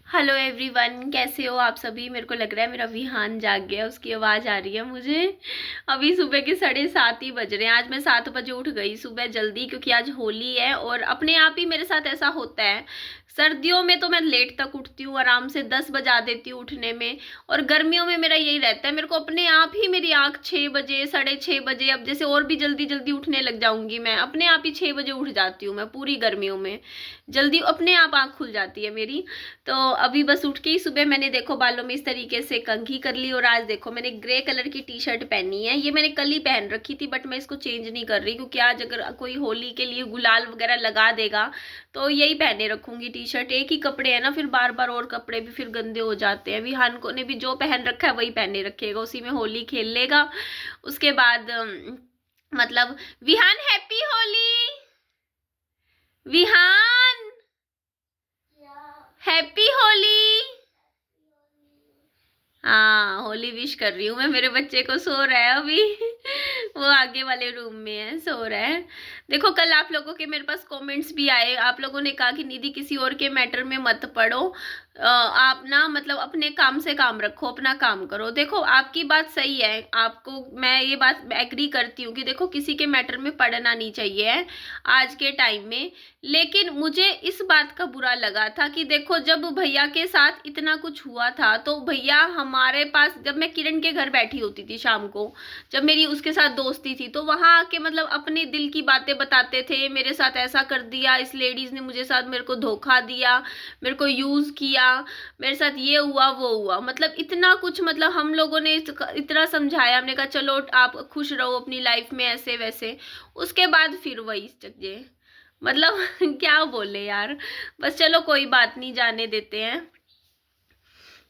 Hello everyone, कैसे हो आप सभी। मेरे को लग रहा है मेरा विहान जाग गया, उसकी आवाज़ आ रही है मुझे। अभी सुबह के 7:30 ही बज रहे हैं। आज मैं 7 बजे उठ गई सुबह जल्दी, क्योंकि आज होली है और अपने आप ही मेरे साथ ऐसा होता है। सर्दियों में तो मैं लेट तक उठती हूँ, आराम से 10 बजा देती हूँ उठने में। और गर्मियों में मेरा यही रहता है, मेरे को अपने आप ही मेरी आँख 6 बजे 6:30 बजे, अब जैसे और भी जल्दी जल्दी उठने लग जाऊंगी मैं, अपने आप ही 6 बजे उठ जाती हूँ मैं पूरी गर्मियों में। जल्दी अपने आप आँख खुल जाती है मेरी। तो अभी बस उठ के ही सुबह मैंने देखो बालों में इस तरीके से कंघी कर ली, और आज देखो मैंने ग्रे कलर की टी शर्ट पहनी है। ये मैंने कल ही पहन रखी थी, बट मैं इसको चेंज नहीं कर रही, क्योंकि आज अगर कोई होली के लिए गुलाल वगैरह लगा देगा तो यही पहने रखूंगी टी शर्ट। एक ही कपड़े है ना, फिर बार बार और कपड़े भी फिर गंदे हो जाते हैं। विहान को ने भी जो पहन रखा है वही पहने रखेगा, उसी में होली खेल लेगा। उसके बाद मतलब विहान हैप्पी होली। विहान हैप्पी होली। हाँ, होली विश कर रही हूँ मैं। मेरे बच्चे को सो रहा है अभी वो आगे वाले रूम में है, सो रहा है। देखो कल आप लोगों के मेरे पास कमेंट्स भी आए, आप लोगों ने कहा कि निधि किसी और के मैटर में मत पड़ो, आप ना मतलब अपने काम से काम रखो, अपना काम करो। देखो आपकी बात सही है, आपको मैं ये बात एग्री करती हूँ कि देखो किसी के मैटर में पड़ना नहीं चाहिए है आज के टाइम में। लेकिन मुझे इस बात का बुरा लगा था कि देखो जब भैया के साथ इतना कुछ हुआ था, तो भैया हमारे पास, जब मैं किरण के घर बैठी होती थी शाम को, जब मेरी उसके साथ दोस्ती थी, तो वहां आके मतलब अपने दिल की बातें बताते थे। मेरे साथ ऐसा कर दिया, इस लेडीज ने मुझे साथ मेरे को धोखा दिया, मेरे को यूज किया, मेरे साथ ये हुआ वो हुआ, मतलब इतना कुछ, मतलब हम लोगों ने इतना समझाया। हमने कहा चलो आप खुश रहो अपनी लाइफ में ऐसे वैसे। उसके बाद फिर वही चीजें, मतलब क्या बोले यार। बस चलो कोई बात नहीं, जाने देते हैं।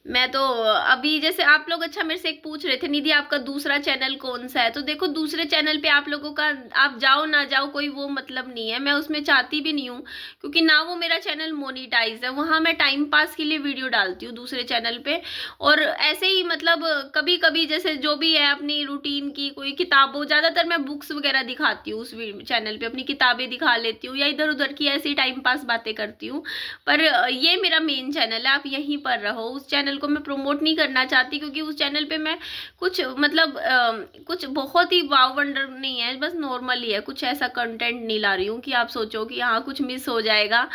मैं तो अभी जैसे आप लोग अच्छा मेरे से एक पूछ रहे थे, निधि आपका दूसरा चैनल कौन सा है। तो देखो दूसरे चैनल पे आप लोगों का, आप जाओ ना जाओ कोई वो मतलब नहीं है, मैं उसमें चाहती भी नहीं हूँ, क्योंकि ना वो मेरा चैनल मोनिटाइज है। वहाँ मैं टाइम पास के लिए वीडियो डालती हूँ दूसरे चैनल पे। और ऐसे ही मतलब कभी कभी जैसे जो भी है अपनी रूटीन की कोई किताबों, ज़्यादातर मैं बुक्स वगैरह दिखाती हूँ उस चैनल पे, अपनी किताबें दिखा लेती हूँ, या इधर उधर की ऐसी टाइम पास बातें करती हूँ। पर ये मेरा मेन चैनल है, आप यहीं पर रहो। उस चैनल को मैं प्रमोट नहीं करना चाहती, क्योंकि उस चैनल पे मैं कुछ मतलब कुछ बहुत ही वाव वंडर नहीं है, बस नॉर्मल ही है। कुछ ऐसा कंटेंट नहीं ला रही हूँ कि आप सोचो कि हाँ कुछ मिस हो जाएगा।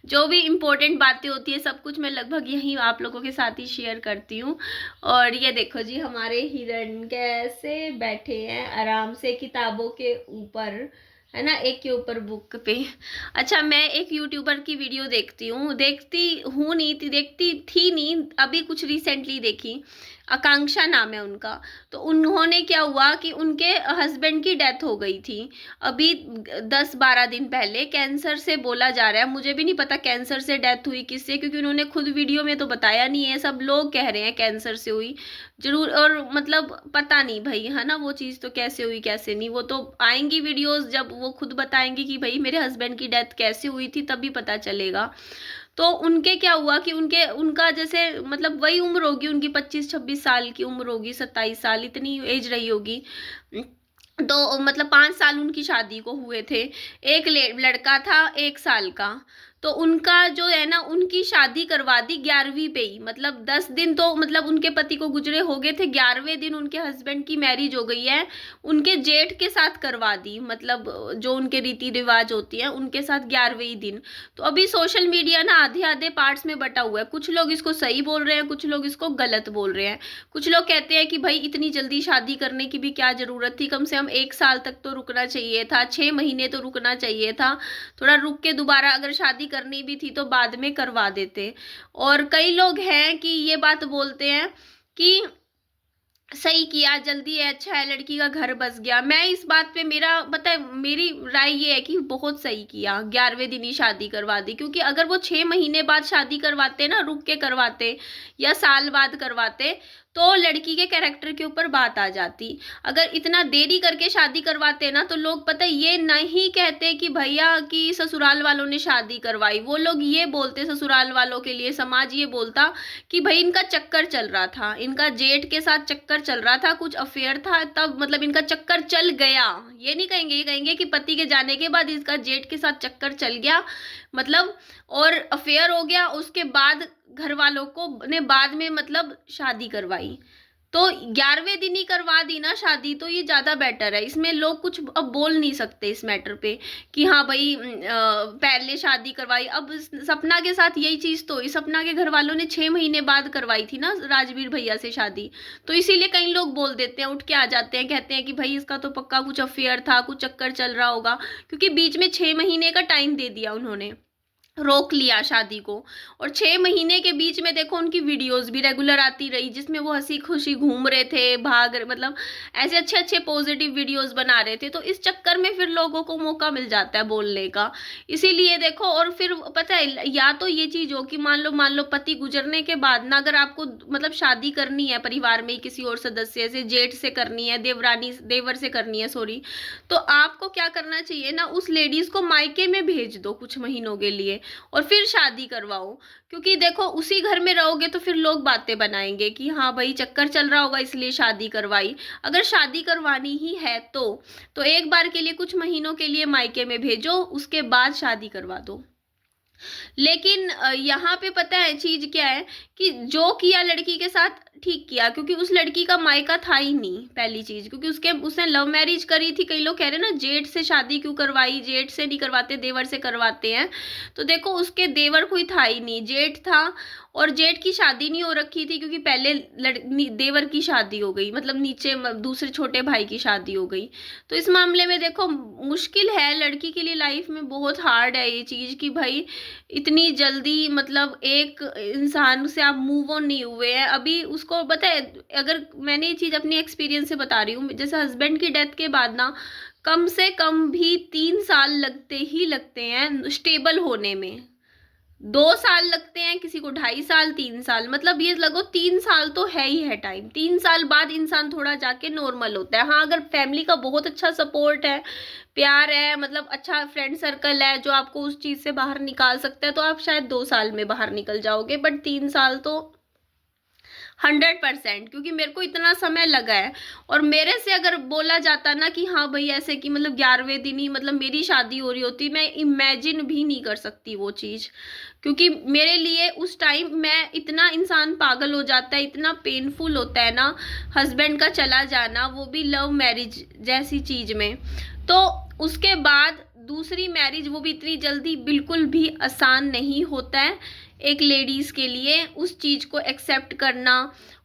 जो भी इम्पोर्टेंट बातें होती है सब कुछ मैं लगभग यहीं आप लोगों के साथ ही शेयर करती हूँ। और ये देखो जी हमारे हिरण कैसे बैठे हैं आराम से किताबों के ऊपर, है ना, एक के ऊपर बुक पे। अच्छा, मैं एक यूट्यूबर की वीडियो देखती हूँ नहीं थी, देखती थी नहीं, अभी कुछ रिसेंटली देखी। आकांक्षा नाम है उनका। तो उन्होंने क्या हुआ कि उनके हस्बैंड की डेथ हो गई थी अभी 10-12 दिन पहले, कैंसर से बोला जा रहा है। मुझे भी नहीं पता कैंसर से डेथ हुई किससे, क्योंकि उन्होंने खुद वीडियो में तो बताया नहीं है। सब लोग कह रहे हैं कैंसर से हुई जरूर, और मतलब पता नहीं भाई, है ना, वो चीज़ तो कैसे हुई कैसे नहीं, वो तो आएंगी वीडियोस जब वो खुद बताएंगी कि भाई मेरे हस्बैंड की डेथ कैसे हुई थी, तभी पता चलेगा। तो उनके क्या हुआ कि उनके उनका जैसे मतलब वही उम्र होगी उनकी, 25-26 साल की उम्र होगी, 27 साल इतनी एज रही होगी। तो मतलब 5 साल उनकी शादी को हुए थे। एक लड़का था 1 साल का। तो उनका जो है ना, उनकी शादी करवा दी 11वीं पे ही, मतलब 10 दिन तो मतलब उनके पति को गुजरे हो गए थे, 11वें दिन उनके हस्बैंड की मैरिज हो गई है। उनके जेठ के साथ करवा दी, मतलब जो उनके रीति रिवाज होती है उनके साथ 11वें ही दिन। तो अभी सोशल मीडिया ना आधे आधे पार्ट्स में बटा हुआ है, कुछ लोग इसको सही बोल रहे हैं, कुछ लोग इसको गलत बोल रहे हैं। कुछ लोग कहते हैं कि भाई इतनी जल्दी शादी करने की भी क्या जरूरत थी, कम से कम 1 साल तक तो रुकना चाहिए था, 6 महीने तो रुकना चाहिए था, थोड़ा रुक के दोबारा अगर शादी करनी भी थी तो बाद में करवा देते। और कई लोग हैं कि ये बात बोलते हैं कि सही किया, जल्दी है, अच्छा है, लड़की का घर बस गया। मैं इस बात पे, मेरा पता है मेरी राय ये है कि बहुत सही किया 11वें दिन ही शादी करवा दी, क्योंकि अगर वो 6 महीने बाद शादी करवाते ना, रुक के करवाते या साल बाद करवाते, तो लड़की के कैरेक्टर के ऊपर बात आ जाती। अगर इतना देरी करके शादी करवाते ना, तो लोग पता है ये नहीं कहते कि भैया कि ससुराल वालों ने शादी करवाई, वो लोग ये बोलते ससुराल वालों के लिए, समाज ये बोलता कि भाई इनका चक्कर चल रहा था, इनका जेठ के साथ चक्कर चल रहा था, कुछ अफेयर था, तब मतलब इनका चक्कर चल गया। ये नहीं कहेंगे, ये कहेंगे कि पति के जाने के बाद इसका जेठ के साथ चक्कर चल गया, मतलब और अफेयर हो गया, उसके बाद घर वालों को ने बाद में मतलब शादी करवाई। तो 11वें दिन ही करवा दी ना शादी, तो ये ज़्यादा बेटर है। इसमें लोग कुछ अब बोल नहीं सकते इस मैटर पे कि हाँ भाई पहले शादी करवाई। अब सपना के साथ यही चीज़ तो, इस सपना के घर वालों ने 6 महीने बाद करवाई थी ना राजवीर भैया से शादी। तो इसीलिए कई लोग बोल देते हैं, उठ के आ जाते हैं, कहते हैं कि भाई इसका तो पक्का कुछ अफेयर था, कुछ चक्कर चल रहा होगा, क्योंकि बीच में 6 महीने का टाइम दे दिया उन्होंने, रोक लिया शादी को। और 6 महीने के बीच में देखो उनकी वीडियोस भी रेगुलर आती रही, जिसमें वो हंसी खुशी घूम रहे थे, भाग रहे, मतलब ऐसे अच्छे अच्छे पॉजिटिव वीडियोस बना रहे थे। तो इस चक्कर में फिर लोगों को मौका मिल जाता है बोलने का, इसीलिए देखो। और फिर पता है, या तो ये चीज हो कि मान लो पति गुजरने के बाद ना, अगर आपको मतलब शादी करनी है परिवार में किसी और सदस्य से, जेठ से करनी है, देवर से करनी है, सॉरी, तो आपको क्या करना चाहिए ना, उस लेडीज को मायके में भेज दो कुछ महीनों के लिए और फिर शादी करवाओ। क्योंकि देखो उसी घर में रहोगे तो फिर लोग बातें बनाएंगे कि हाँ भाई चक्कर चल रहा होगा इसलिए शादी करवाई। अगर शादी करवानी ही है तो एक बार के लिए कुछ महीनों के लिए मायके में भेजो, उसके बाद शादी करवा दो। लेकिन यहाँ पे पता है चीज क्या है कि जो किया लड़की के साथ ठीक किया, क्योंकि उस लड़की का मायका था ही नहीं पहली चीज, क्योंकि उसने लव मैरिज करी थी। कई लोग कह रहे हैं ना जेठ से शादी क्यों करवाई, जेठ से नहीं करवाते देवर से करवाते हैं। तो देखो उसके देवर कोई था ही नहीं, जेठ था। और जेठ की शादी नहीं हो रखी थी क्योंकि पहले देवर की शादी हो गई, मतलब नीचे दूसरे छोटे भाई की शादी हो गई। तो इस मामले में देखो मुश्किल है लड़की के लिए, लाइफ में बहुत हार्ड है ये चीज कि भाई इतनी जल्दी मतलब एक इंसान से आप मूव ऑन नहीं हुए हैं अभी। उसको पता है, अगर मैंने ये चीज अपनी एक्सपीरियंस से बता रही हूँ, जैसे हस्बैंड की डेथ के बाद ना कम से कम भी 3 साल लगते हैं स्टेबल होने में। 2 साल लगते हैं किसी को, 2.5 साल, 3 साल, मतलब ये लगो 3 साल तो है ही है टाइम। 3 साल बाद इंसान थोड़ा जाके नॉर्मल होता है। हाँ अगर फैमिली का बहुत अच्छा सपोर्ट है, प्यार है, मतलब अच्छा फ्रेंड सर्कल है जो आपको उस चीज से बाहर निकाल सकता है, तो आप शायद 2 साल में बाहर निकल जाओगे। बट 3 साल तो 100%, क्योंकि मेरे को इतना समय लगा है। और मेरे से अगर बोला जाता ना कि हाँ भाई ऐसे कि मतलब 11वें दिन ही मतलब मेरी शादी हो रही होती, मैं इमेजिन भी नहीं कर सकती वो चीज़। क्योंकि मेरे लिए उस टाइम मैं इतना इंसान पागल हो जाता है, इतना पेनफुल होता है ना हस्बैंड का चला जाना, वो भी लव मैरिज जैसी चीज़ में। तो उसके बाद दूसरी मैरिज, वो भी इतनी जल्दी, बिल्कुल भी आसान नहीं होता है एक लेडीज़ के लिए उस चीज़ को एक्सेप्ट करना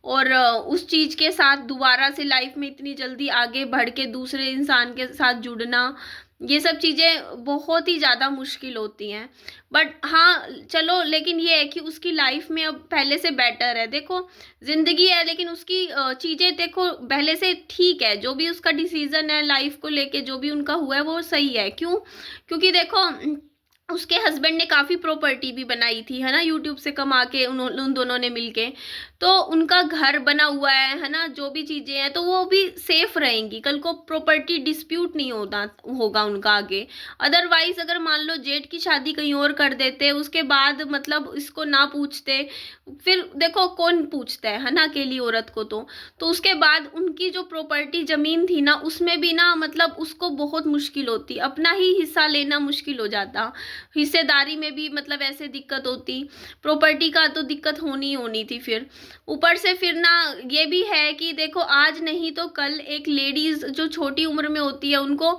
और उस चीज़ के साथ दोबारा से लाइफ में इतनी जल्दी आगे बढ़ के दूसरे इंसान के साथ जुड़ना। ये सब चीज़ें बहुत ही ज़्यादा मुश्किल होती हैं। बट हाँ चलो, लेकिन ये है कि उसकी लाइफ में अब पहले से बेटर है। देखो ज़िंदगी है लेकिन उसकी चीज़ें देखो पहले से ठीक है। जो भी उसका डिसीज़न है लाइफ को लेके, जो भी उनका हुआ है वो सही है। क्यों? क्योंकि देखो उसके हस्बैंड ने काफ़ी प्रॉपर्टी भी बनाई थी, है ना, यूट्यूब से कमा के उन दोनों ने मिलके। तो उनका घर बना हुआ है ना, जो भी चीज़ें हैं तो वो भी सेफ रहेंगी। कल को प्रॉपर्टी डिस्प्यूट नहीं होगा उनका आगे। अदरवाइज अगर मान लो जेठ की शादी कहीं और कर देते, उसके बाद मतलब इसको ना पूछते, फिर देखो कौन पूछता है ना अकेली औरत को। तो उसके बाद उनकी जो प्रॉपर्टी ज़मीन थी ना, उसमें भी ना मतलब उसको बहुत मुश्किल होती, अपना ही हिस्सा लेना मुश्किल हो जाता। हिस्सेदारी में भी मतलब ऐसे दिक्कत होती, प्रॉपर्टी का तो दिक्कत होनी थी। फिर ऊपर से फिर ना ये भी है कि देखो आज नहीं तो कल एक लेडीज जो छोटी उम्र में होती है, उनको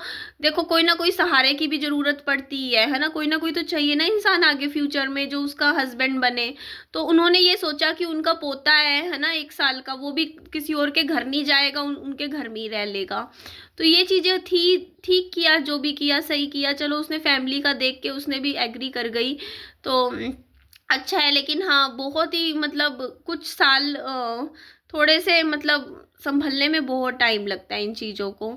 देखो कोई ना कोई सहारे की भी जरूरत पड़ती है ना, कोई ना कोई तो चाहिए ना इंसान आगे फ्यूचर में जो उसका हस्बैंड बने। तो उन्होंने ये सोचा कि उनका पोता है ना 1 साल का, वो भी किसी और के घर नहीं जाएगा, उनके घर में ही रह लेगा। तो ये चीज़ें थी, ठीक किया, जो भी किया सही किया। चलो उसने फैमिली का देख के उसने भी एग्री कर गई तो अच्छा है। लेकिन हाँ बहुत ही मतलब कुछ साल थोड़े से मतलब संभलने में बहुत टाइम लगता है इन चीज़ों को।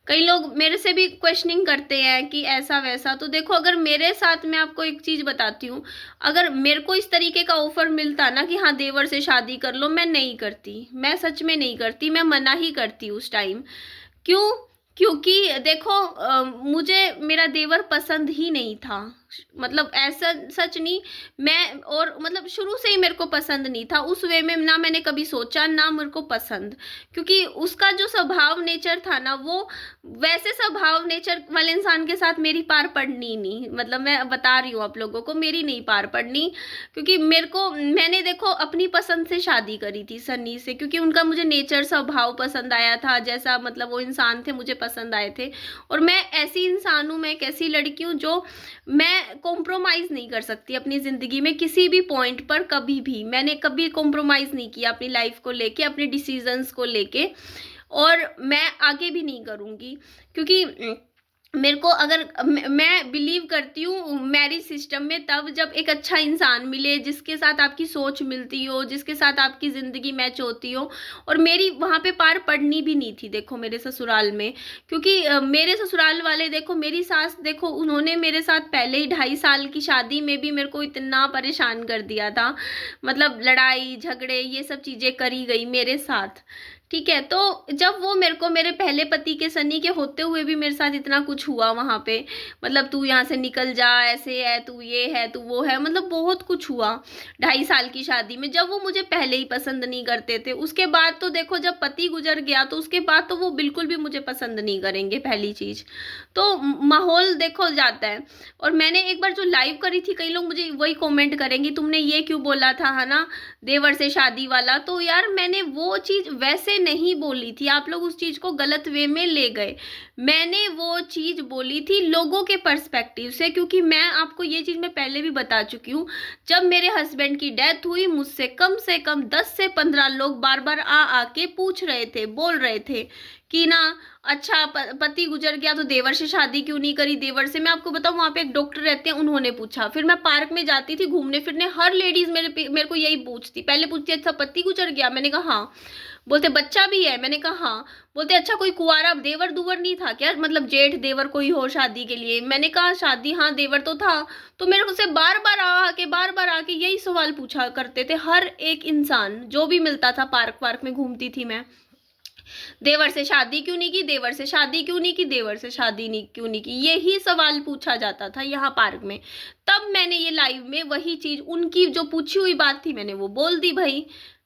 कई लोग मेरे से भी क्वेश्चनिंग करते हैं कि ऐसा वैसा। तो देखो अगर मेरे साथ, मैं आपको एक चीज़ बताती हूँ, अगर मेरे को इस तरीके का ऑफर मिलता ना कि हाँ देवर से शादी कर लो, मैं नहीं करती, मैं सच में नहीं करती, मैं मना ही करती उस टाइम। क्यों? क्योंकि देखो मुझे मेरा देवर पसंद ही नहीं था, मतलब ऐसा सच नहीं, मैं और मतलब शुरू से ही मेरे को पसंद नहीं था उस वे में, ना मैंने कभी सोचा ना मेरे को पसंद, क्योंकि उसका जो स्वभाव नेचर था ना, वो वैसे स्वभाव नेचर वाले इंसान के साथ मेरी पार पड़नी नहीं, मतलब मैं बता रही हूँ आप लोगों को, मेरी नहीं पार पड़नी। क्योंकि मेरे को, मैंने देखो अपनी पसंद से शादी करी थी सन्नी से, क्योंकि उनका मुझे नेचर स्वभाव पसंद आया था, जैसा मतलब वो इंसान थे मुझे पसंद आए थे। और मैं ऐसी इंसान हूँ, मैं एक ऐसी लड़की हूँ जो मैं कॉम्प्रोमाइज़ नहीं कर सकती अपनी ज़िंदगी में किसी भी पॉइंट पर, कभी भी मैंने कभी कॉम्प्रोमाइज़ नहीं किया अपनी लाइफ को लेके, अपने डिसीजंस को लेके, और मैं आगे भी नहीं करूँगी। क्योंकि मेरे को अगर मैं बिलीव करती हूँ मैरिज सिस्टम में तब जब एक अच्छा इंसान मिले, जिसके साथ आपकी सोच मिलती हो, जिसके साथ आपकी ज़िंदगी मैच होती हो। और मेरी वहाँ पे पार पड़नी भी नहीं थी देखो मेरे ससुराल में, क्योंकि मेरे ससुराल वाले देखो, मेरी सास देखो, उन्होंने मेरे साथ पहले ही 2.5 साल की शादी में भी मेरे को इतना परेशान कर दिया था, मतलब लड़ाई झगड़े ये सब चीज़ें करी गई मेरे साथ, ठीक है। तो जब वो मेरे को मेरे पहले पति के सनी के होते हुए भी मेरे साथ इतना कुछ हुआ वहाँ पे, मतलब तू यहाँ से निकल जा, ऐसे है, तू ये है, तू वो है, मतलब बहुत कुछ हुआ 2.5 साल की शादी में, जब वो मुझे पहले ही पसंद नहीं करते थे। उसके बाद तो देखो जब पति गुजर गया तो उसके बाद तो वो बिल्कुल भी मुझे पसंद नहीं करेंगे, पहली चीज़ तो माहौल देखो जाता है। और मैंने एक बार जो लाइव करी थी, कई लोग मुझे वही कमेंट करेंगे तुमने ये क्यों बोला था, है ना, देवर से शादी वाला। तो यार मैंने वो चीज़ वैसे नहीं बोली थी, आप लोग उस चीज़ को गलत वे में ले गए। मैंने वो चीज़ बोली थी लोगों के पर्सपेक्टिव से, क्योंकि मैं आपको ये चीज़ मैं पहले भी बता चुकी हूँ। जब मेरे हस्बैंड की डेथ हुई, मुझसे कम से कम 10 से 15 लोग बार बार आके पूछ रहे थे, बोल रहे थे कि ना अच्छा पति गुजर गया तो देवर से शादी क्यों नहीं करी, देवर से। मैं आपको बताऊं, वहाँ पे एक डॉक्टर रहते हैं, उन्होंने पूछा। फिर मैं पार्क में जाती थी घूमने फिरने, हर लेडीज मेरे को यही पूछती, पहले पूछती अच्छा पति गुजर गया, मैंने कहा हाँ। बोलते बच्चा भी है, मैंने कहा हाँ। बोलते अच्छा कोई कुंवारा देवर दुवर नहीं था क्या, मतलब जेठ देवर कोई हो शादी के लिए, मैंने कहा शादी हाँ देवर तो था। तो मेरे से बार बार आके यही सवाल पूछा करते थे हर एक इंसान जो भी मिलता था, पार्क पार्क में घूमती थी मैं, देवर से शादी क्यों नहीं की, देवर से शादी क्यों नहीं की, देवर से शादी नहीं क्यों नहीं की, यही सवाल पूछा जाता था यहाँ पार्क में। तब मैंने ये लाइव में वही चीज, उनकी जो पूछी हुई बात थी मैंने वो बोल दी भाई,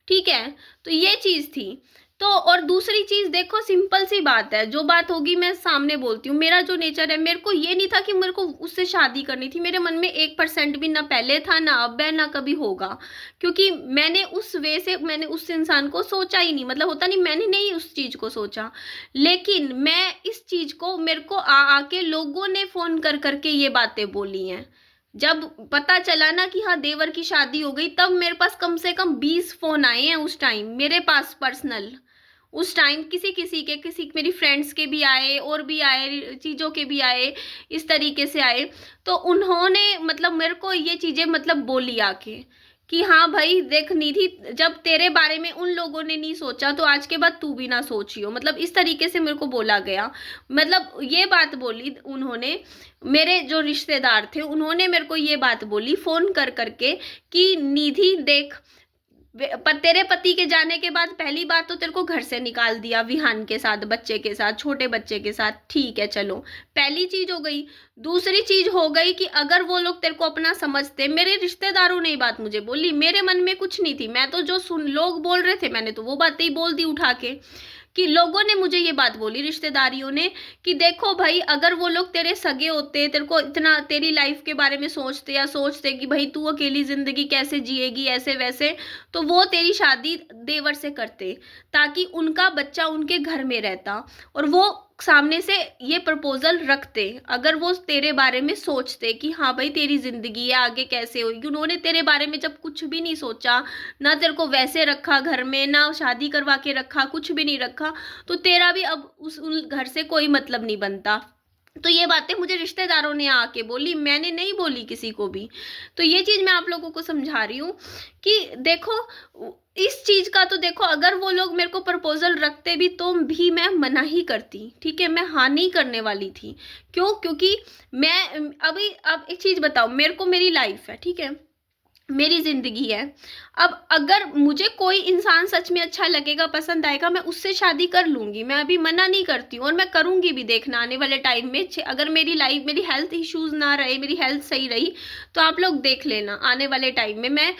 ठीक है। तो ये चीज थी। तो और दूसरी चीज देखो, सिंपल सी बात है, जो बात होगी मैं सामने बोलती हूँ। मेरा जो नेचर है, मेरे को ये नहीं था कि मेरे को उससे शादी करनी थी, मेरे मन में 1% भी ना पहले था, ना अब है, ना कभी होगा। क्योंकि मैंने उस वे से, मैंने उस इंसान को सोचा ही नहीं, मतलब होता नहीं मैंने नहीं उस चीज को सोचा। लेकिन मैं इस चीज को, मेरे को आके लोगों ने फोन कर करके ये बातें बोली हैं। जब पता चला ना कि हाँ देवर की शादी हो गई, तब मेरे पास कम से कम 20 फोन आए हैं उस टाइम मेरे पास पर्सनल। उस टाइम किसी किसी के, किसी मेरी फ्रेंड्स के भी आए, और भी आए, चीज़ों के भी आए, इस तरीके से आए। तो उन्होंने मतलब मेरे को ये चीज़ें मतलब बोली आके कि हाँ भाई देख निधि, जब तेरे बारे में उन लोगों ने नहीं सोचा तो आज के बाद तू भी ना सोचियो, मतलब इस तरीके से मेरे को बोला गया। मतलब ये बात बोली उन्होंने, मेरे जो रिश्तेदार थे उन्होंने मेरे को ये बात बोली फोन कर करके कि निधि देख, तेरे पति के जाने के बाद पहली बात तो तेरे को घर से निकाल दिया विहान के साथ, बच्चे के साथ, छोटे बच्चे के साथ, ठीक है चलो, पहली चीज हो गई। दूसरी चीज हो गई कि अगर वो लोग तेरे को अपना समझते, मेरे रिश्तेदारों ने ये बात मुझे बोली, मेरे मन में कुछ नहीं थी, मैं तो जो सुन लोग बोल रहे थे मैंने तो वो बातें ही बोल दी उठा के, कि लोगों ने मुझे ये बात बोली, रिश्तेदारियों ने, कि देखो भाई अगर वो लोग तेरे सगे होते, तेरे को इतना तेरी लाइफ के बारे में सोचते, या सोचते कि भाई तू अकेली जिंदगी कैसे जिएगी ऐसे वैसे, तो वो तेरी शादी देवर से करते, ताकि उनका बच्चा उनके घर में रहता, और वो सामने से ये प्रपोजल रखते। अगर वो तेरे बारे में सोचते कि हाँ भाई तेरी जिंदगी है आगे कैसे होगी, उन्होंने तेरे बारे में जब कुछ भी नहीं सोचा, ना तेरे को वैसे रखा घर में, ना शादी करवा के रखा, कुछ भी नहीं रखा, तो तेरा भी अब उस घर से कोई मतलब नहीं बनता। तो ये बातें मुझे रिश्तेदारों ने आके बोली, मैंने नहीं बोली किसी को भी। तो ये चीज मैं आप लोगों को समझा रही हूँ कि देखो इस चीज का तो देखो, अगर वो लोग मेरे को प्रपोजल रखते भी तो भी मैं मना ही करती, ठीक है, मैं हाँ नहीं करने वाली थी। क्यों? क्योंकि मैं अभी, अब एक चीज बताओ, मेरे को मेरी लाइफ है, ठीक है, मेरी ज़िंदगी है। अब अगर मुझे कोई इंसान सच में अच्छा लगेगा, पसंद आएगा, मैं उससे शादी कर लूँगी। मैं अभी मना नहीं करती हूँ और मैं करूँगी भी। देखना आने वाले टाइम में अगर मेरी हेल्थ इश्यूज़ ना रहे, मेरी हेल्थ सही रही, तो आप लोग देख लेना आने वाले टाइम में मैं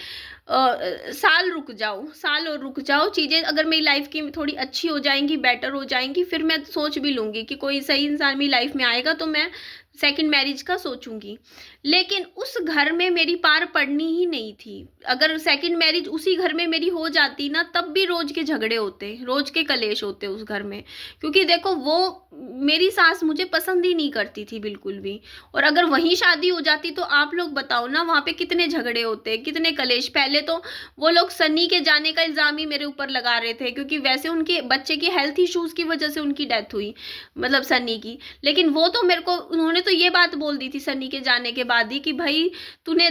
साल रुक जाऊँ, साल और रुक जाओ, चीज़ें अगर मेरी लाइफ़ की थोड़ी अच्छी हो जाएँगी, बेटर हो जाएँगी, फिर मैं सोच भी लूँगी कि कोई सही इंसान मेरी लाइफ़ में आएगा तो मैं सेकंड मैरिज का सोचूँगी। लेकिन उस घर में मेरी पार पड़नी ही नहीं थी। अगर सेकंड मैरिज उसी घर में मेरी हो जाती ना, तब भी रोज़ के झगड़े होते, रोज़ के कलेश होते उस घर में। क्योंकि देखो वो मेरी सास मुझे पसंद ही नहीं करती थी बिल्कुल भी। और अगर वहीं शादी हो जाती तो आप लोग बताओ ना, वहाँ पे कितने झगड़े होते, कितने कलेश। पहले तो वो लोग सन्नी के जाने का इल्ज़ाम ही मेरे ऊपर लगा रहे थे, क्योंकि वैसे उनके बच्चे की हेल्थ इश्यूज़ की वज़ह से उनकी डेथ हुई, मतलब सन्नी की। लेकिन वो तो मेरे को उन्होंने तो ये बात बोल दी थी सन्नी के जाने के बाद ही कि भाई तूने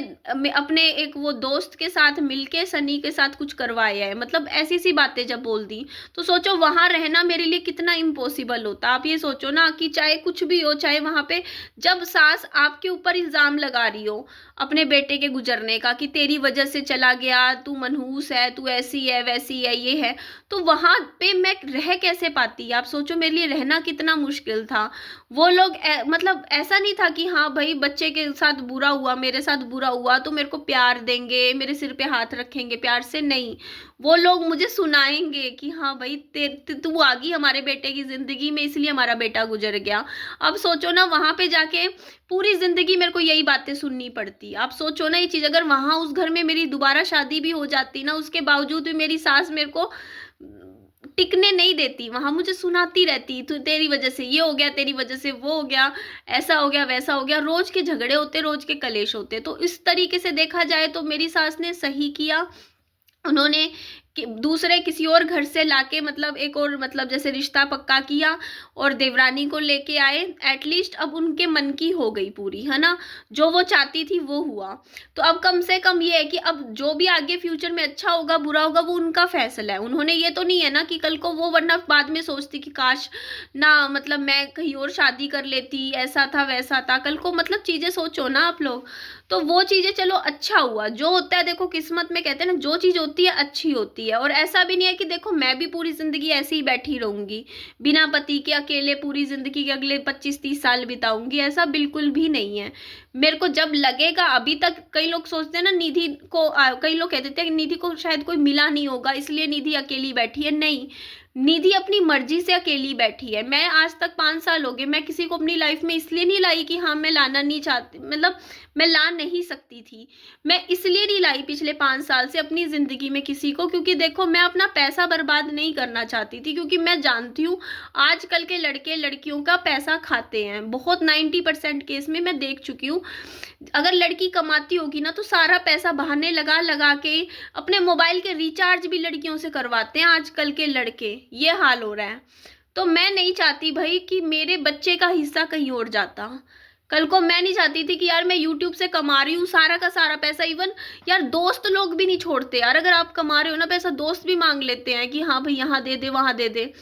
अपने एक वो दोस्त के साथ मिलके सनी के साथ कुछ करवाया है, मतलब ऐसी सी बातें जब बोल दी, तो सोचो वहां रहना मेरे लिए कितना इम्पॉसिबल होता। आप ये सोचो ना कि चाहे कुछ भी हो, चाहे वहां पे जब सास आपके ऊपर इल्जाम लगा रही हो अपने बेटे के गुजरने का कि तेरी वजह से चला गया, तू मनहूस है, तू ऐसी है वैसी है ये है, तो वहां पे मैं रह कैसे पाती। आप सोचो मेरे लिए रहना कितना मुश्किल था। वो लोग मतलब ऐसा नहीं था कि हाँ भाई बच्चे के साथ बुरा हुआ, मेरे साथ बुरा हुआ तो मेरे को प्यार देंगे, मेरे सिर पे हाथ रखेंगे प्यार से, नहीं। वो लोग मुझे सुनाएंगे कि हाँ भाई तू आ गई हमारे बेटे की जिंदगी में, इसलिए हमारा बेटा गुजर गया। अब सोचो ना वहां पे जाके पूरी जिंदगी मेरे को यही बातें सुननी पड़ती। आप सोचो ना ये चीज, अगर वहां उस घर में मेरी दोबारा शादी भी हो जाती ना, उसके बावजूद भी मेरी सास मेरे को टिकने नहीं देती, वहां मुझे सुनाती रहती, तू तेरी वजह से ये हो गया, तेरी वजह से वो हो गया, ऐसा हो गया वैसा हो गया, रोज के झगड़े होते, रोज के कलेश होते। तो इस तरीके से देखा जाए तो मेरी सास ने सही किया। उन्होंने दूसरे किसी और घर से लाके मतलब एक और मतलब जैसे रिश्ता पक्का किया और देवरानी को लेके आए। एटलीस्ट अब उनके मन की हो गई पूरी, है ना, जो वो चाहती थी वो हुआ। तो अब कम से कम ये है कि अब जो भी आगे फ्यूचर में अच्छा होगा बुरा होगा वो उनका फैसला है। उन्होंने ये तो नहीं है ना कि कल को वो, वरना बाद में सोचती कि काश ना मतलब मैं कहीं और शादी कर लेती, ऐसा था वैसा था, कल को मतलब चीजें सोचो ना आप लोग। तो वो चीजें चलो अच्छा हुआ, जो होता है देखो किस्मत में, कहते हैं ना जो चीज होती है अच्छी होती है। और ऐसा भी नहीं है कि देखो मैं भी पूरी जिंदगी ऐसे ही बैठी रहूंगी बिना पति के, अकेले पूरी जिंदगी के अगले 25-30 साल बिताऊंगी, ऐसा बिल्कुल भी नहीं है। मेरे को जब लगेगा, अभी तक कई लोग सोचते हैं ना निधि को कई लोग कहते थे कि निधि को शायद कोई मिला नहीं होगा इसलिए निधि अकेली बैठी है, नहीं। निधि अपनी मर्जी से अकेली बैठी है। मैं आज तक 5 साल हो गए, मैं किसी को अपनी लाइफ में इसलिए नहीं लाई कि हाँ मैं लाना नहीं चाहती, मतलब मैं ला नहीं सकती थी, मैं इसलिए नहीं लाई पिछले 5 साल से अपनी जिंदगी में किसी को, क्योंकि देखो मैं अपना पैसा बर्बाद नहीं करना चाहती थी। क्योंकि मैं जानती हूँ आजकल के लड़के लड़कियों का पैसा खाते हैं बहुत, 90% केस में मैं देख चुकी हूँ। अगर लड़की कमाती होगी ना तो सारा पैसा बहाने लगा लगा के अपने मोबाइल के रिचार्ज भी लड़कियों से करवाते हैं आजकल के लड़के, ये हाल हो रहा है। तो मैं नहीं चाहती भाई कि मेरे बच्चे का हिस्सा कहीं और जाता। कल को मैं नहीं चाहती थी कि यार मैं यूट्यूब से कमा रही हूँ सारा का सारा पैसा, इवन यार दोस्त लोग भी नहीं छोड़ते यार, अगर आप कमा रहे हो ना पैसा, दोस्त भी मांग लेते हैं कि हाँ भाई यहाँ दे दे वहां दे दे।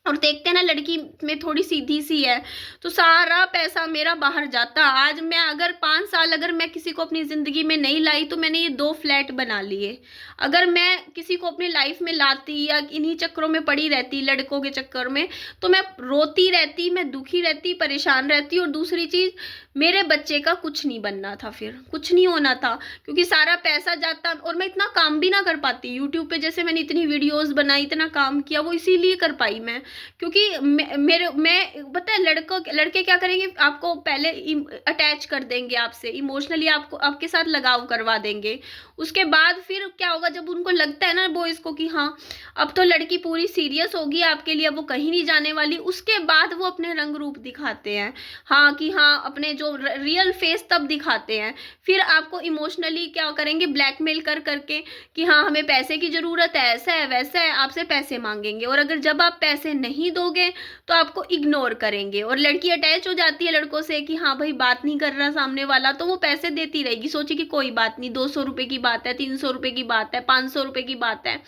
और देखते हैं ना लड़की में थोड़ी सीधी सी है तो सारा पैसा मेरा बाहर जाता। आज मैं अगर 5 साल अगर मैं किसी को अपनी जिंदगी में नहीं लाई तो मैंने ये 2 फ्लैट बना लिए। अगर मैं किसी को अपनी लाइफ में लाती या इन्हीं चक्करों में पड़ी रहती, लड़कों के चक्कर में, तो मैं रोती रहती, मैं दुखी रहती, परेशान रहती। और दूसरी चीज, मेरे बच्चे का कुछ नहीं बनना था, फिर कुछ नहीं होना था, क्योंकि सारा पैसा जाता और मैं इतना काम भी ना कर पाती। यूट्यूब पे जैसे मैंने इतनी वीडियोस बनाई, इतना काम किया, वो इसीलिए कर पाई मैं, क्योंकि मैं पता है लड़के क्या करेंगे, आपको पहले अटैच कर देंगे आपसे इमोशनली, आपको आपके साथ लगाव करवा देंगे। उसके बाद फिर क्या होगा, जब उनको लगता है ना बॉयज को कि हाँ अब तो लड़की पूरी सीरियस होगी आपके लिए, अब वो कहीं नहीं जाने वाली, उसके बाद वो अपने रंग रूप दिखाते हैं। हाँ कि हाँ अपने जो रियल फेस तब दिखाते हैं। फिर आपको इमोशनली क्या करेंगे, ब्लैकमेल कर करके कि हाँ हमें पैसे की जरूरत है, ऐसा है वैसा है, आपसे पैसे मांगेंगे। और अगर जब आप पैसे नहीं दोगे तो आपको इग्नोर करेंगे। और लड़की अटैच हो जाती है लड़कों से कि हाँ भाई बात नहीं कर रहा सामने वाला, तो वो पैसे देती रहेगी, सोचे कि कोई बात नहीं, 200 रुपए की बात है, 300 रुपए की बात है, 500 रुपए की बात है,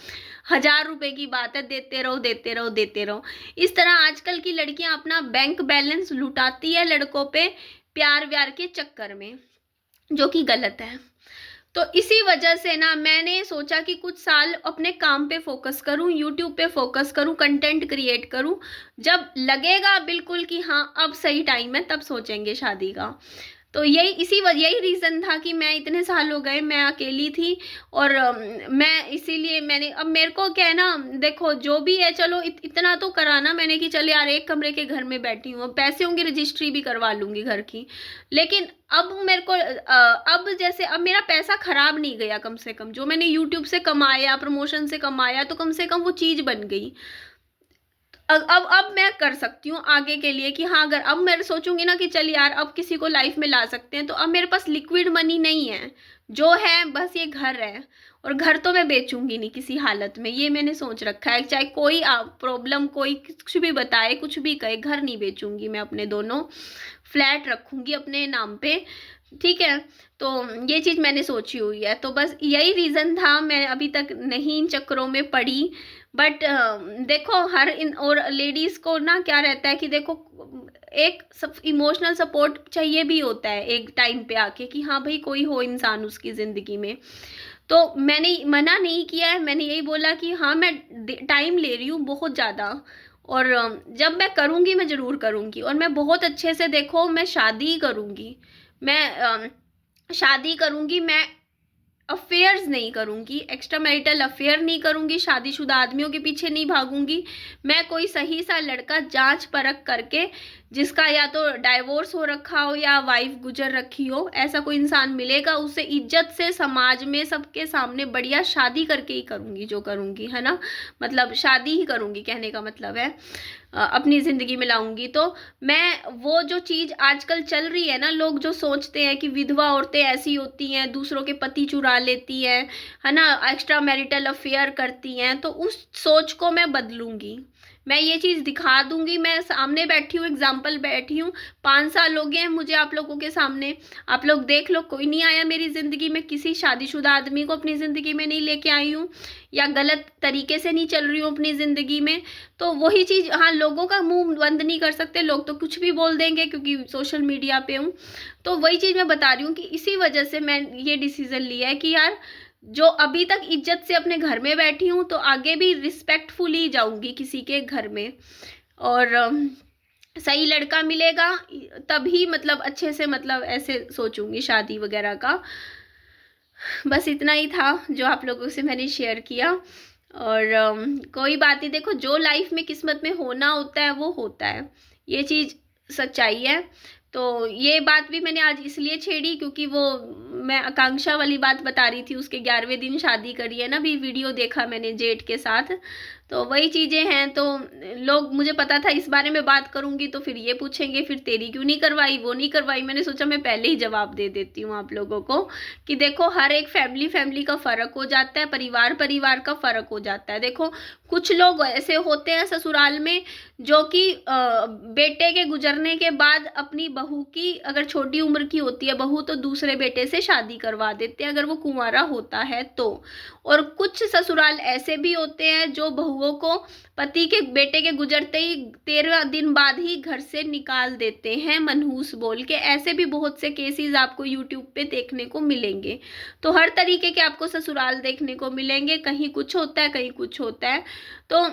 1000 रुपए की बात है, देते रहो देते रहो देते रहो। इस तरह आजकल की लड़कियां अपना बैंक बैलेंस लुटाती है लड़कों पे प्यार व्यार के चक्कर में, जो कि गलत है। तो इसी वजह से ना मैंने सोचा कि कुछ साल अपने काम पे फोकस करूं, यूट्यूब पे फोकस करूं, कंटेंट क्रिएट करूं। जब लगेगा बिल्कुल कि हाँ अब सही टाइम है, तब सोचेंगे शादी का। तो यही रीज़न था कि मैं इतने साल हो गए मैं अकेली थी, और मैं इसीलिए मैंने, अब मेरे को क्या है ना, देखो जो भी है चलो इतना तो कराना मैंने कि चल यार एक कमरे के घर में बैठी हूँ, पैसे होंगे रजिस्ट्री भी करवा लूँगी घर की। लेकिन अब मेरे को अब जैसे अब मेरा पैसा खराब नहीं गया, कम से कम जो मैंने यूट्यूब से कमाया, प्रमोशन से कमाया, तो कम से कम वो चीज़ बन गई। अब मैं कर सकती हूँ आगे के लिए कि हाँ, अगर अब मैं सोचूंगी ना कि चल यार अब किसी को लाइफ में ला सकते हैं, तो अब मेरे पास लिक्विड मनी नहीं है, जो है बस ये घर है। और घर तो मैं बेचूंगी नहीं किसी हालत में, ये मैंने सोच रखा है। चाहे कोई प्रॉब्लम, कोई कुछ भी बताए, कुछ भी कहे, घर नहीं बेचूंगी मैं अपने, दोनों फ्लैट रखूंगी अपने नाम पे। ठीक है, तो ये चीज़ मैंने सोची हुई है। तो बस यही रीज़न था, मैं अभी तक नहीं इन चक्करों में पड़ी। बट देखो हर इन और लेडीज़ को ना क्या रहता है कि देखो एक सब इमोशनल सपोर्ट चाहिए भी होता है एक टाइम पे आके, कि हाँ भाई कोई हो इंसान उसकी ज़िंदगी में। तो मैंने मना नहीं किया है, मैंने यही बोला कि हाँ मैं टाइम ले रही हूँ बहुत ज़्यादा, और जब मैं करूँगी मैं ज़रूर करूँगी, और मैं बहुत अच्छे से, देखो मैं शादी करूँगी, मैं शादी करूँगी, मैं अफेयर्स नहीं करूँगी, एक्स्ट्रा मैरिटल अफेयर नहीं करूँगी, शादीशुदा आदमियों के पीछे नहीं भागूंगी। मैं कोई सही सा लड़का जांच परख करके, जिसका या तो डाइवोर्स हो रखा हो या वाइफ गुजर रखी हो, ऐसा कोई इंसान मिलेगा, उससे इज्जत से समाज में सबके सामने बढ़िया शादी करके ही करूँगी जो करूँगी, है ना। मतलब शादी ही करूँगी, कहने का मतलब है अपनी ज़िंदगी में लाऊंगी। तो मैं वो जो चीज़ आजकल चल रही है ना, लोग जो सोचते हैं कि विधवा औरतें ऐसी होती हैं, दूसरों के पति चुरा लेती हैं, है ना, एक्स्ट्रा मैरिटल अफेयर करती हैं, तो उस सोच को मैं बदलूंगी। मैं ये चीज़ दिखा दूंगी। मैं सामने बैठी हूँ, एग्जाम्पल बैठी हूँ, 5 साल हो गए हैं मुझे आप लोगों के सामने, आप लोग देख लो, कोई नहीं आया मेरी ज़िंदगी में, किसी शादीशुदा आदमी को अपनी ज़िंदगी में नहीं लेके आई हूँ, या गलत तरीके से नहीं चल रही हूँ अपनी ज़िंदगी में। तो वही चीज़, हाँ लोगों का मुंह बंद नहीं कर सकते, लोग तो कुछ भी बोल देंगे क्योंकि सोशल मीडिया पे हूँ। तो वही चीज़ मैं बता रही हूँ कि इसी वजह से मैं ये डिसीज़न लिया है कि यार जो अभी तक इज्जत से अपने घर में बैठी हूँ, तो आगे भी रिस्पेक्टफुली जाऊंगी किसी के घर में, और सही लड़का मिलेगा तभी, मतलब अच्छे से, मतलब ऐसे सोचूंगी शादी वगैरह का। बस इतना ही था जो आप लोगों से मैंने शेयर किया। और कोई बात नहीं, देखो जो लाइफ में किस्मत में होना होता है वो होता है, ये चीज़ सच्चाई है। तो ये बात भी मैंने आज इसलिए छेड़ी क्योंकि वो मैं आकांक्षा वाली बात बता रही थी, उसके 11वें दिन शादी करी है ना, भी वीडियो देखा मैंने जेठ के साथ। तो वही चीज़ें हैं, तो लोग, मुझे पता था इस बारे में बात करूंगी तो फिर ये पूछेंगे फिर तेरी क्यों नहीं करवाई, वो नहीं करवाई। मैंने सोचा मैं पहले ही जवाब दे देती हूँ आप लोगों को कि देखो हर एक फैमिली का फ़र्क हो जाता है, परिवार का फ़र्क हो जाता है। देखो कुछ लोग ऐसे होते हैं ससुराल में जो कि बेटे के गुजरने के बाद अपनी बहू की, अगर छोटी उम्र की होती है बहू, तो दूसरे बेटे से शादी करवा देते हैं अगर वो कुंवारा होता है तो। और कुछ ससुराल ऐसे भी होते हैं जो बहुओं को पति के बेटे के गुजरते ही 13 दिन बाद ही घर से निकाल देते हैं मनहूस बोल के। ऐसे भी बहुत से केसेस आपको यूट्यूब पे देखने को मिलेंगे। तो हर तरीके के आपको ससुराल देखने को मिलेंगे, कहीं कुछ होता है कहीं कुछ होता है। तो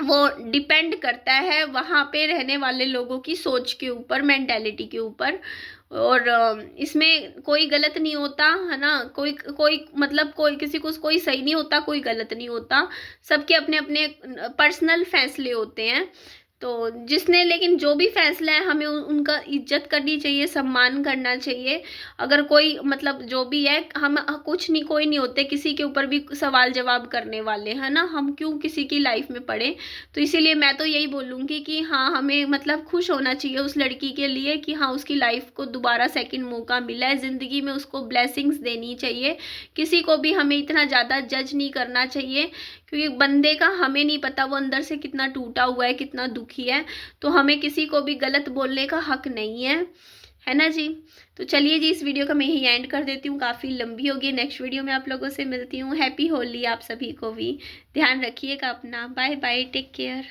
वो डिपेंड करता है वहाँ पे रहने वाले लोगों की सोच के ऊपर, मेंटेलिटी के ऊपर। और इसमें कोई गलत नहीं होता, है ना, कोई कोई मतलब कोई किसी को कोई सही नहीं होता, कोई गलत नहीं होता, सबके अपने अपने पर्सनल फैसले होते हैं। तो जिसने, लेकिन जो भी फैसला है हमें उनका इज्जत करनी चाहिए, सम्मान करना चाहिए। अगर कोई मतलब जो भी है, हम कुछ नहीं, कोई नहीं होते किसी के ऊपर भी सवाल जवाब करने वाले, है ना, हम क्यों किसी की लाइफ में पड़े। तो इसीलिए मैं तो यही बोलूँगी कि हाँ हमें मतलब खुश होना चाहिए उस लड़की के लिए कि हाँ उसकी लाइफ को दोबारा सेकंड मौका मिला है ज़िंदगी में, उसको ब्लेसिंग्स देनी चाहिए। किसी को भी हमें इतना ज़्यादा जज नहीं करना चाहिए क्योंकि बंदे का हमें नहीं पता वो अंदर से कितना टूटा हुआ है, कितना दुखी है। तो हमें किसी को भी गलत बोलने का हक नहीं है ना जी। तो चलिए जी, इस वीडियो का मैं यही एंड कर देती हूँ, काफ़ी लंबी होगी। नेक्स्ट वीडियो में आप लोगों से मिलती हूँ। हैप्पी होली आप सभी को भी, ध्यान रखिएगा अपना। Bye bye, take care.